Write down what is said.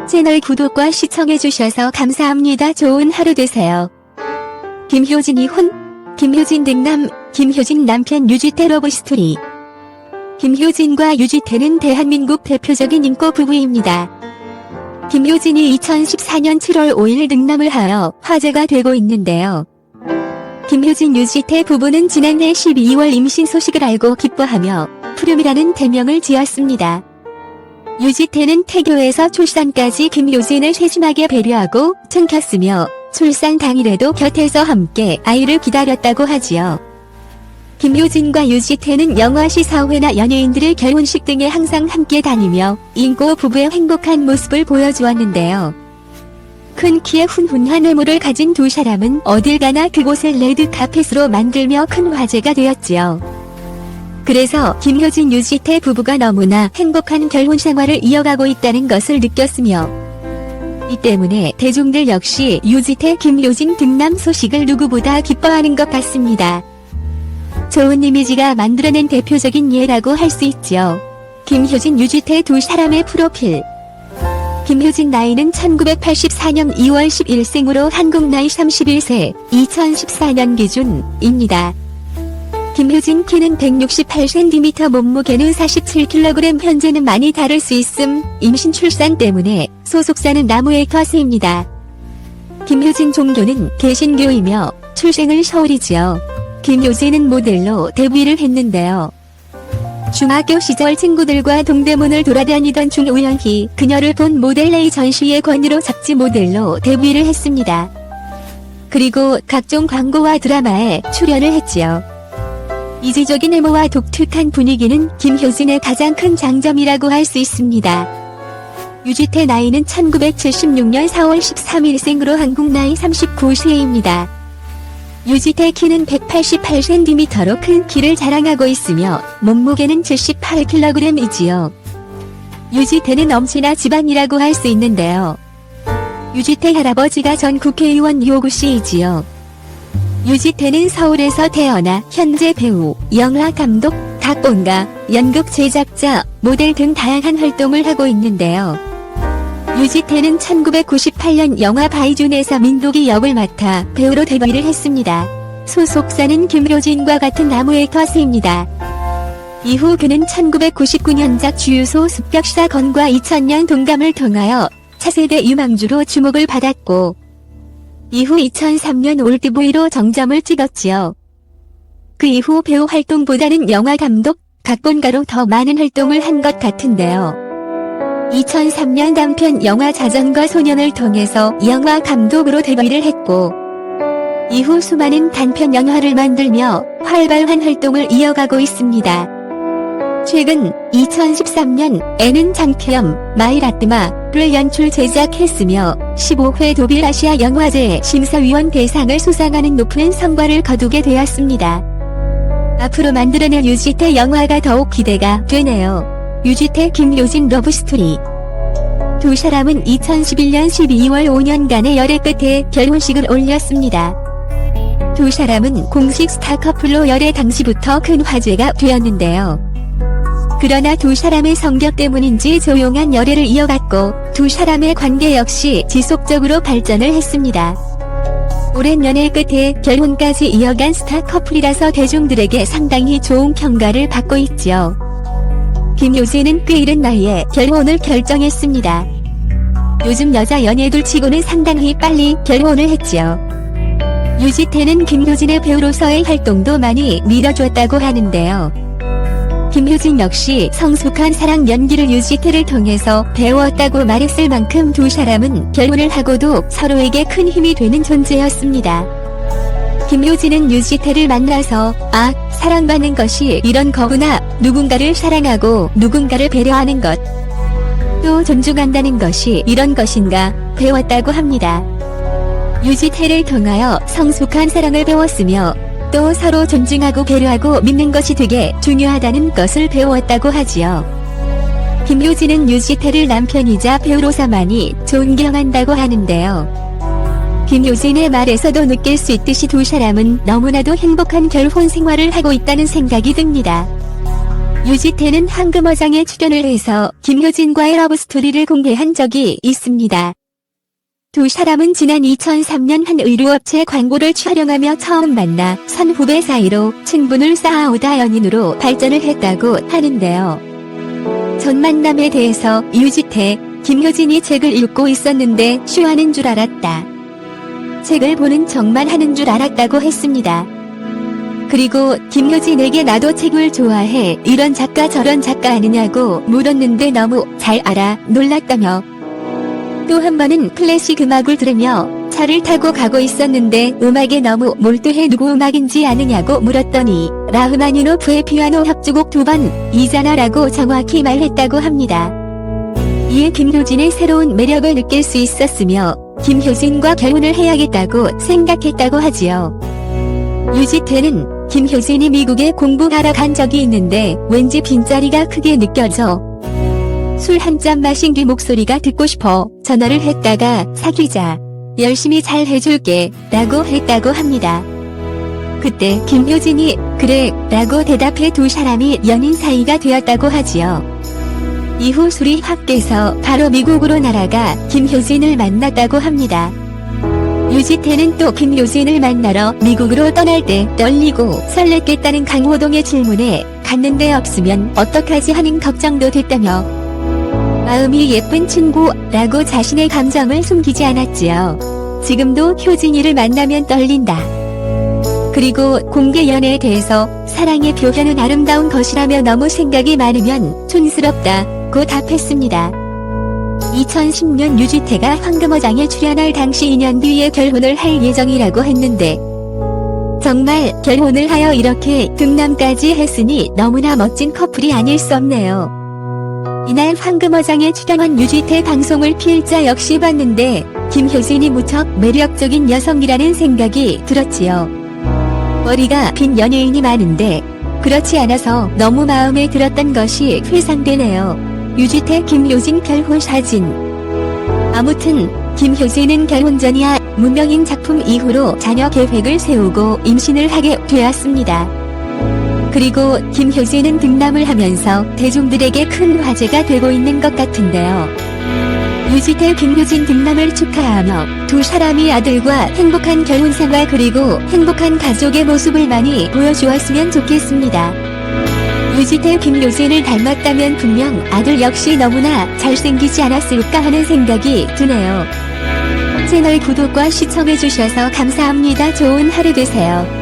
채널 구독과 시청해주셔서 감사합니다. 좋은 하루 되세요. 김효진 이혼, 김효진 등남, 김효진 남편 유지태 러브스토리. 김효진과 유지태는 대한민국 대표적인 인고 부부입니다. 김효진이 2014년 7월 5일 등남을 하여 화제가 되고 있는데요. 김효진 유지태 부부는 지난해 12월 임신 소식을 알고 기뻐하며 푸름이라는 대명을 지었습니다. 유지태는 태교에서 출산까지 김효진을 세심하게 배려하고 챙겼으며 출산 당일에도 곁에서 함께 아이를 기다렸다고 하지요. 김효진과 유지태는 영화 시사회나 연예인들의 결혼식 등에 항상 함께 다니며 인고 부부의 행복한 모습을 보여주었는데요. 큰 키에 훈훈한 외모를 가진 두 사람은 어딜 가나 그곳을 레드카펫으로 만들며 큰 화제가 되었지요. 그래서 김효진 유지태 부부가 너무나 행복한 결혼 생활을 이어가고 있다는 것을 느꼈으며 이 때문에 대중들 역시 유지태 김효진 등남 소식을 누구보다 기뻐하는 것 같습니다. 좋은 이미지가 만들어낸 대표적인 예라고 할 수 있죠. 김효진 유지태 두 사람의 프로필. 김효진 나이는 1984년 2월 11생으로 한국 나이 31세, 2014년 기준입니다. 김효진 키는 168cm, 몸무게는 47kg. 현재는 많이 다를 수 있음. 임신 출산 때문에 소속사는 나무에이터스입니다. 김효진 종교는 개신교이며 출생은 서울이지요. 김효진은 모델로 데뷔를 했는데요. 중학교 시절 친구들과 동대문을 돌아다니던 중 우연히 그녀를 본 모델레이 전시의 권유로 잡지 모델로 데뷔를 했습니다. 그리고 각종 광고와 드라마에 출연을 했지요. 이지적인 외모와 독특한 분위기는 김효진의 가장 큰 장점이라고 할 수 있습니다. 유지태 나이는 1976년 4월 13일생으로 한국 나이 39세입니다. 유지태 키는 188cm로 큰 키를 자랑하고 있으며 몸무게는 78kg이지요. 유지태는 엄친아 집안이라고 할 수 있는데요. 유지태 할아버지가 전 국회의원 요구씨이지요. 유지태는 서울에서 태어나 현재 배우, 영화 감독, 각본가, 연극 제작자, 모델 등 다양한 활동을 하고 있는데요. 유지태는 1998년 영화 바이준에서 민독이 역을 맡아 배우로 데뷔를 했습니다. 소속사는 김효진과 같은 나무에이터스입니다. 이후 그는 1999년작 주유소 습격 사건과 2000년 동감을 통하여 차세대 유망주로 주목을 받았고 이후 2003년 올드보이로 정점을 찍었지요. 그 이후 배우 활동보다는 영화 감독, 각본가로 더 많은 활동을 한 것 같은데요. 2003년 단편 영화 자전거 소년을 통해서 영화 감독으로 데뷔를 했고 이후 수많은 단편 영화를 만들며 활발한 활동을 이어가고 있습니다. 최근 2013년에는 장태염, 마이라뜨마를 연출 제작했으며 15회 도빌 아시아 영화제 심사위원 대상을 수상하는 높은 성과를 거두게 되었습니다. 앞으로 만들어낼 유지태 영화가 더욱 기대가 되네요. 유지태 김효진 러브스토리. 두 사람은 2011년 12월 5년간의 열애 끝에 결혼식을 올렸습니다. 두 사람은 공식 스타 커플로 열애 당시부터 큰 화제가 되었는데요. 그러나 두 사람의 성격 때문인지 조용한 열애를 이어갔고 두 사람의 관계 역시 지속적으로 발전을 했습니다. 오랜 연애 끝에 결혼까지 이어간 스타 커플이라서 대중들에게 상당히 좋은 평가를 받고 있죠. 김효진은 꽤 이른 나이에 결혼을 결정했습니다. 요즘 여자 연예들 치고는 상당히 빨리 결혼을 했지요. 유지태는 김효진의 배우로서의 활동도 많이 밀어줬다고 하는데요. 김효진 역시 성숙한 사랑 연기를 유지태를 통해서 배웠다고 말했을 만큼 두 사람은 결혼을 하고도 서로에게 큰 힘이 되는 존재였습니다. 김효진은 유지태를 만나서 사랑받는 것이 이런 거구나, 누군가를 사랑하고 누군가를 배려하는 것, 또 존중한다는 것이 이런 것인가 배웠다고 합니다. 유지태를 통하여 성숙한 사랑을 배웠으며 또 서로 존중하고 배려하고 믿는 것이 되게 중요하다는 것을 배웠다고 하지요. 김효진은 유지태를 남편이자 배우로서 많이 존경한다고 하는데요. 김효진의 말에서도 느낄 수 있듯이 두 사람은 너무나도 행복한 결혼 생활을 하고 있다는 생각이 듭니다. 유지태는 황금어장에 출연을 해서 김효진과의 러브스토리를 공개한 적이 있습니다. 두 사람은 지난 2003년 한 의류업체 광고를 촬영하며 처음 만나 선후배 사이로 친분을 쌓아오다 연인으로 발전을 했다고 하는데요. 전 만남에 대해서 유지태, 김효진이 책을 읽고 있었는데 쇼하는 줄 알았다. 책을 보는 척만 하는 줄 알았다고 했습니다. 그리고 김효진에게 나도 책을 좋아해, 이런 작가 저런 작가 아느냐고 물었는데 너무 잘 알아 놀랐다며, 또 한 번은 클래식 음악을 들으며 차를 타고 가고 있었는데 음악에 너무 몰두해 누구 음악인지 아느냐고 물었더니 라흐마니노프의 피아노 협주곡 2번이잖아 라고 정확히 말했다고 합니다. 이에 김효진의 새로운 매력을 느낄 수 있었으며 김효진과 결혼을 해야겠다고 생각했다고 하지요. 유지태는 김효진이 미국에 공부하러 간 적이 있는데 왠지 빈자리가 크게 느껴져 술 한 잔 마신 뒤 목소리가 듣고 싶어 전화를 했다가 사귀자, 열심히 잘 해줄게 라고 했다고 합니다. 그때 김효진이 그래 라고 대답해 두 사람이 연인 사이가 되었다고 하지요. 이후 술이 확 깨서 바로 미국으로 날아가 김효진을 만났다고 합니다. 유지태는 또 김효진을 만나러 미국으로 떠날 때 떨리고 설렜겠다는 강호동의 질문에 갔는데 없으면 어떡하지 하는 걱정도 됐다며 마음이 예쁜 친구라고 자신의 감정을 숨기지 않았지요. 지금도 효진이를 만나면 떨린다. 그리고 공개 연애에 대해서 사랑의 표현은 아름다운 것이라며 너무 생각이 많으면 촌스럽다고 답했습니다. 2010년 유지태가 황금어장에 출연할 당시 2년 뒤에 결혼을 할 예정이라고 했는데 정말 결혼을 하여 이렇게 등남까지 했으니 너무나 멋진 커플이 아닐 수 없네요. 이날 황금어장에 출연한 유지태 방송을 필자 역시 봤는데 김효진이 무척 매력적인 여성이라는 생각이 들었지요. 머리가 빈 연예인이 많은데 그렇지 않아서 너무 마음에 들었던 것이 회상되네요. 유지태 김효진 결혼 사진. 아무튼 김효진은 결혼 전이야 무명인 작품 이후로 자녀 계획을 세우고 임신을 하게 되었습니다. 그리고 김효진은 등남을 하면서 대중들에게 큰 화제가 되고 있는 것 같은데요. 유지태 김효진 등남을 축하하며 두 사람이 아들과 행복한 결혼 생활 그리고 행복한 가족의 모습을 많이 보여주었으면 좋겠습니다. 유지태 김효진을 닮았다면 분명 아들 역시 너무나 잘생기지 않았을까 하는 생각이 드네요. 채널 구독과 시청해주셔서 감사합니다. 좋은 하루 되세요.